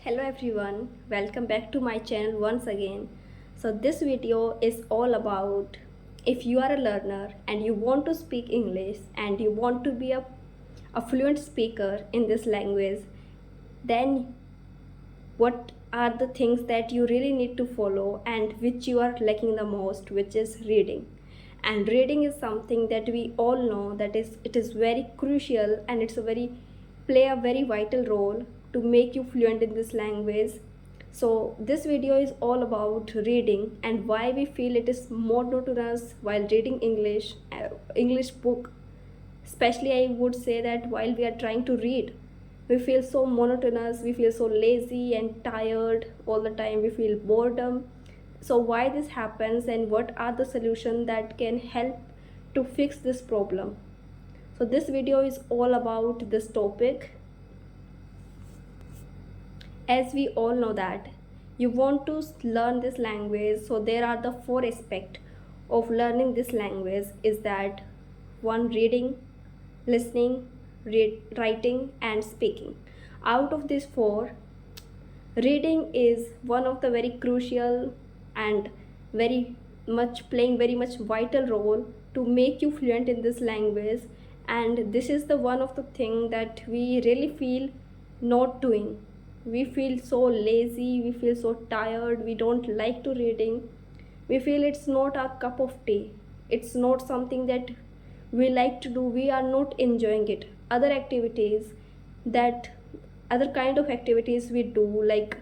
Hello everyone, welcome back to my channel once again. So this video is all about if you are a learner and you want to speak English and you want to be a fluent speaker in this language, then what are the things that you really need to follow and which you are lacking the most, which is reading. And reading is something that we all know that it is very crucial, and it's a very play a very vital role to make you fluent in this language. So this video is all about reading and why we feel it is monotonous while reading English book. Especially I would say that while we are trying to read, we feel so monotonous, we feel so lazy and tired all the time, we feel boredom. So why this happens and what are the solutions that can help to fix this problem? So this video is all about this topic. As we all know that you want to learn this language, so there are the four aspects of learning this language is that one, reading, listening, writing and speaking. Out of these four, reading is one of the very crucial and very much playing very much vital role to make you fluent in this language. And this is the one of the thing that we really feel not doing. We feel so lazy, we feel so tired, we don't like to reading, we feel it's not our cup of tea, it's not something that we like to do, we are not enjoying it. Other activities, that other kind of activities we do, like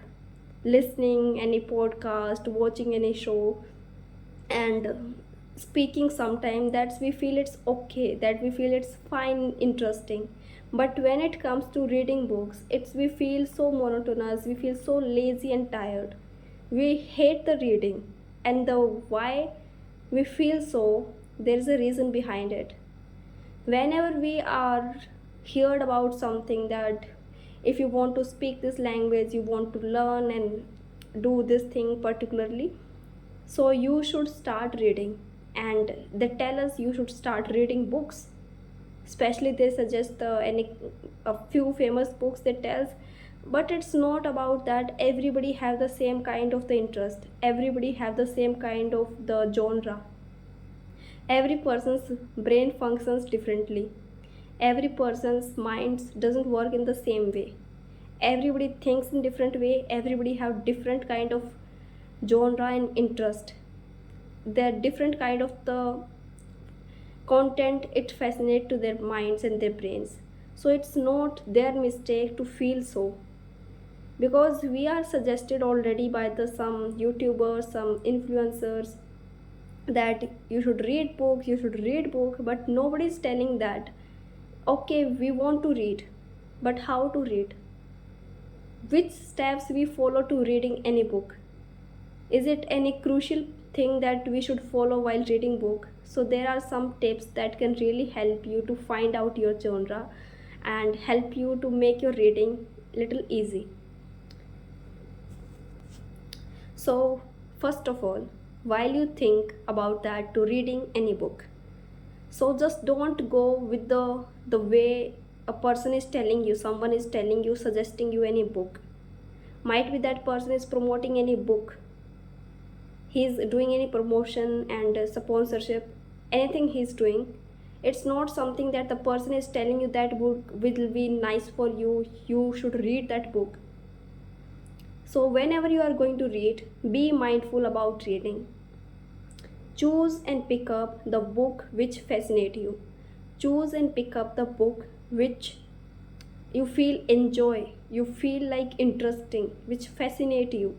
listening any podcast, watching any show, and speaking sometime, that's we feel it's okay, that we feel it's fine, interesting. But when it comes to reading books, it's we feel so monotonous, we feel so lazy and tired, we hate the reading. And the why we feel so, there is a reason behind it. Whenever we are heard about something that if you want to speak this language, you want to learn and do this thing particularly, so you should start reading, and they tell us you should start reading books. Especially they suggest any a few famous books they tells, but it's not about that. Everybody have the same kind of the interest, everybody have the same kind of the genre. Every person's brain functions differently, every person's minds doesn't work in the same way, everybody thinks in different way, everybody have different kind of genre and interest. They're different kind of the content it fascinates to their minds and their brains. So it's not their mistake to feel so, because we are suggested already by the some YouTubers, some influencers, that you should read books, you should read book, but nobody is telling that okay, we want to read, but how to read, which steps we follow to reading any book, is it any crucial thing that we should follow while reading book. So there are some tips that can really help you to find out your genre and help you to make your reading little easy. So first of all, while you think about that to reading any book, so just don't go with the way a person is telling you, someone is telling you, suggesting you any book. Might be that person is promoting any book, he's doing any promotion and sponsorship, anything he's doing. It's not something that the person is telling you that book will be nice for you, you should read that book. So whenever you are going to read, be mindful about reading. Choose and pick up the book which fascinate you, choose and pick up the book which you feel enjoy, you feel like interesting, which fascinate you.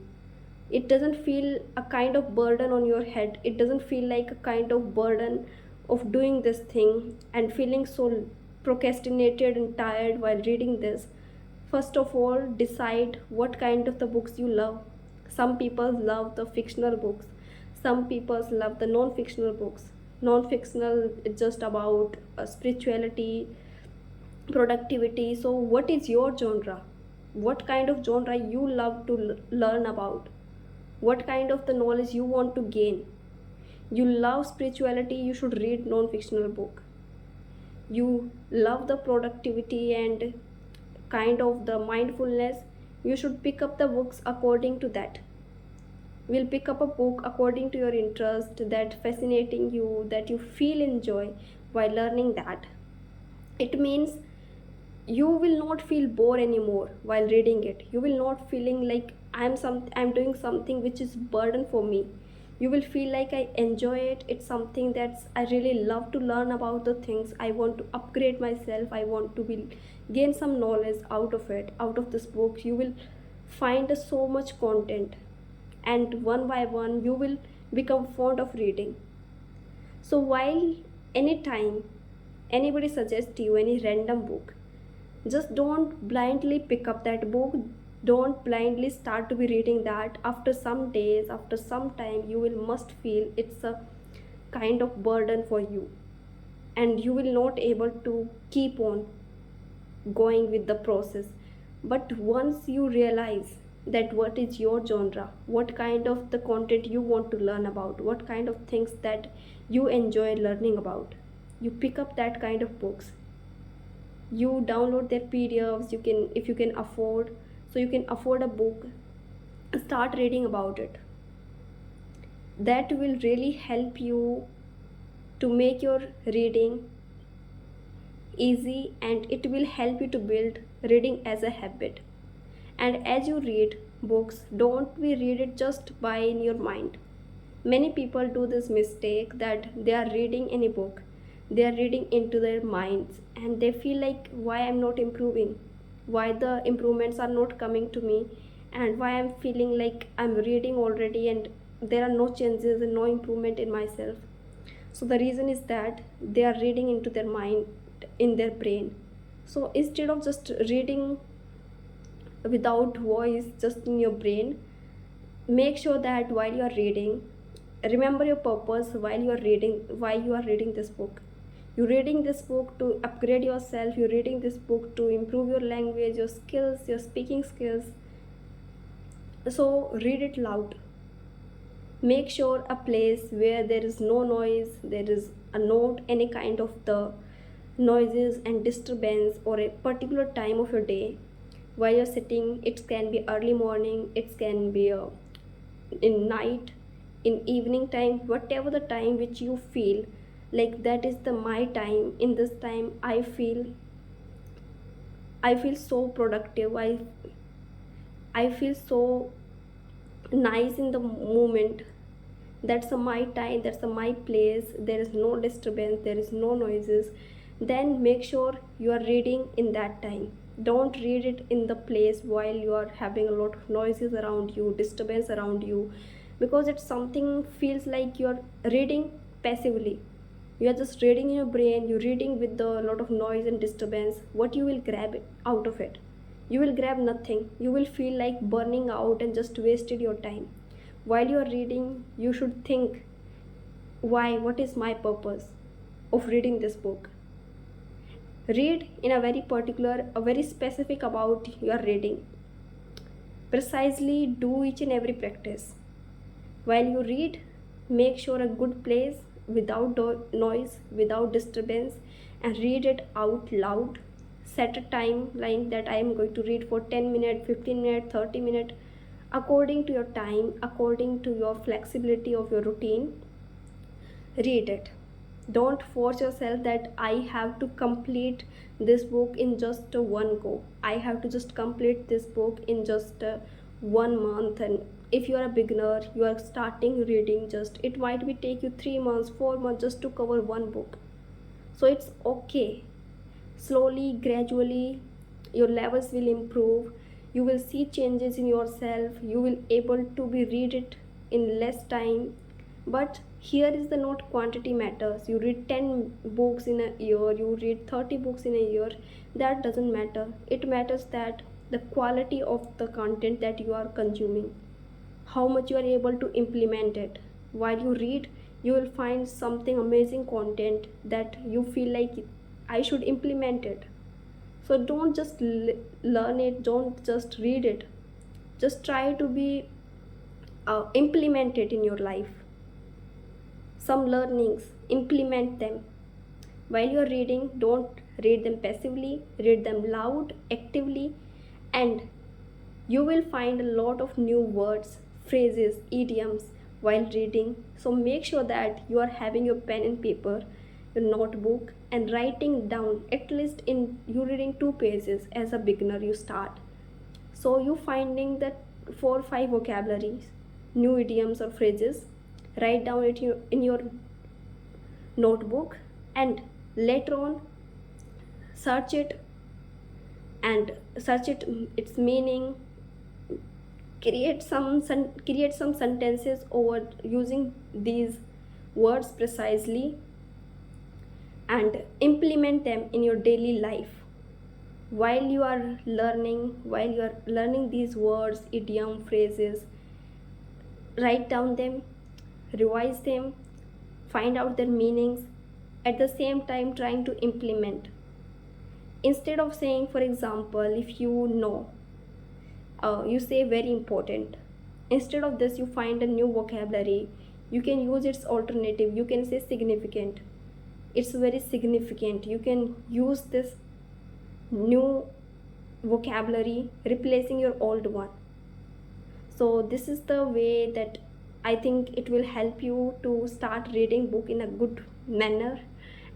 It doesn't feel a kind of burden on your head, it doesn't feel like a kind of burden of doing this thing and feeling so procrastinated and tired while reading this. First of all, decide what kind of the books you love. Some people love the fictional books, some people love the non-fictional books. Non-fictional is just about spirituality, productivity. So what is your genre, what kind of genre you love to learn about, what kind of the knowledge you want to gain. You love spirituality, you should read non-fictional book. You love the productivity and kind of the mindfulness, You should pick up the books according to that. Will pick up a book according to your interest, that fascinating you, that you feel enjoy while learning that. It means you will not feel bored anymore while reading it. You will not feeling like I'm doing something which is burden for me. You will feel like I enjoy it. It's something that's I really love to learn about the things. I want to upgrade myself. I want to be gain some knowledge out of it, out of this book. You will find so much content, and one by one you will become fond of reading. So while anytime anybody suggests you any random book, just don't blindly pick up that book. Don't blindly start to be reading that. After some days, after some time, you will must feel it's a kind of burden for you, and you will not able to keep on going with the process. But once you realize that what is your genre, what kind of the content you want to learn about, what kind of things that you enjoy learning about, you pick up that kind of books. You download their PDFs. You can, if you can afford, so you can afford a book, start reading about it. That will really help you to make your reading easy, and it will help you to build reading as a habit. And as you read books, don't be read it just by in your mind. Many people do this mistake that they are reading any book, they are reading into their minds, and they feel like why I'm not improving, why the improvements are not coming to me, and why I'm feeling like I'm reading already and there are no changes and no improvement in myself. So the reason is that they are reading into their mind, in their brain. So instead of just reading without voice, just in your brain, make sure that while you are reading, remember your purpose while you are reading, why you are reading this book. You're reading this book to upgrade yourself. You're reading this book to improve your language, your skills, your speaking skills. So read it loud. Make sure a place where there is no noise, there is a not any kind of the noises and disturbance, or a particular time of your day while you're sitting. It can be early morning, it can be in night, in evening time, whatever the time which you feel like that is the my time. In this time I feel so productive. I feel so nice in the moment. That's a my time, that's a my place. There is no disturbance, there is no noises. Then make sure you are reading in that time. Don't read it in the place while you are having a lot of noises around you, disturbance around you, because it's something feels like you're reading passively. You are just reading in your brain, you're reading with a lot of noise and disturbance. What you will grab out of it? You will grab nothing. You will feel like burning out and just wasted your time. While you are reading, you should think, why, what is my purpose of reading this book? Read in a very particular, a very specific about your reading. Precisely do each and every practice. While you read, make sure a good place without noise, without disturbance, and read it out loud. Set a timeline that I am going to read for 10 minutes, 15 minutes, 30 minutes, according to your time, according to your flexibility of your routine. Read it. Don't force yourself that I have to complete this book in just one go. I have to just complete this book in just 1 month. And if you are a beginner, you are starting reading, just it might be take you 3 months, 4 months just to cover one book. So it's okay. Slowly, gradually, your levels will improve. You will see changes in yourself. You will able to be read it in less time. But here is the not quantity matters. You read 10 books in a year, you read 30 books in a year, that doesn't matter. It matters that the quality of the content that you are consuming, how much you are able to implement it. While you read, you will find something amazing content that you feel like I should implement it. So don't just learn it, don't just read it, just try to be implement it in your life. Some learnings, implement them. While you're reading, don't read them passively, read them loud, actively, and You will find a lot of new words, phrases, idioms while reading. So make sure that you are having your pen and paper, your notebook, and writing down at least in you reading 2 pages. As a beginner you start, so you finding that 4 or 5 vocabularies, new idioms or phrases, write down it in your notebook, and later on search it, and search its meaning, create some sentences over using these words precisely, and implement them in your daily life. While you are learning these words, idiom, phrases, write down them, revise them, find out their meanings, at the same time trying to implement. Instead of saying, for example, if you know, you say very important. Instead of this, you find a new vocabulary, you can use its alternative. You can say significant. It's very significant. You can use this new vocabulary replacing your old one. So this is the way that I think it will help you to start reading book in a good manner,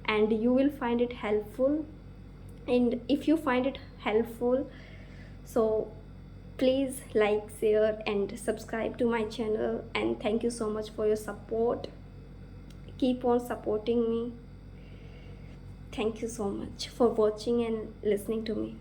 and you will find it helpful. And if you find it helpful, so please like, share, and subscribe to my channel. And thank you so much for your support. Keep on supporting me. Thank you so much for watching and listening to me.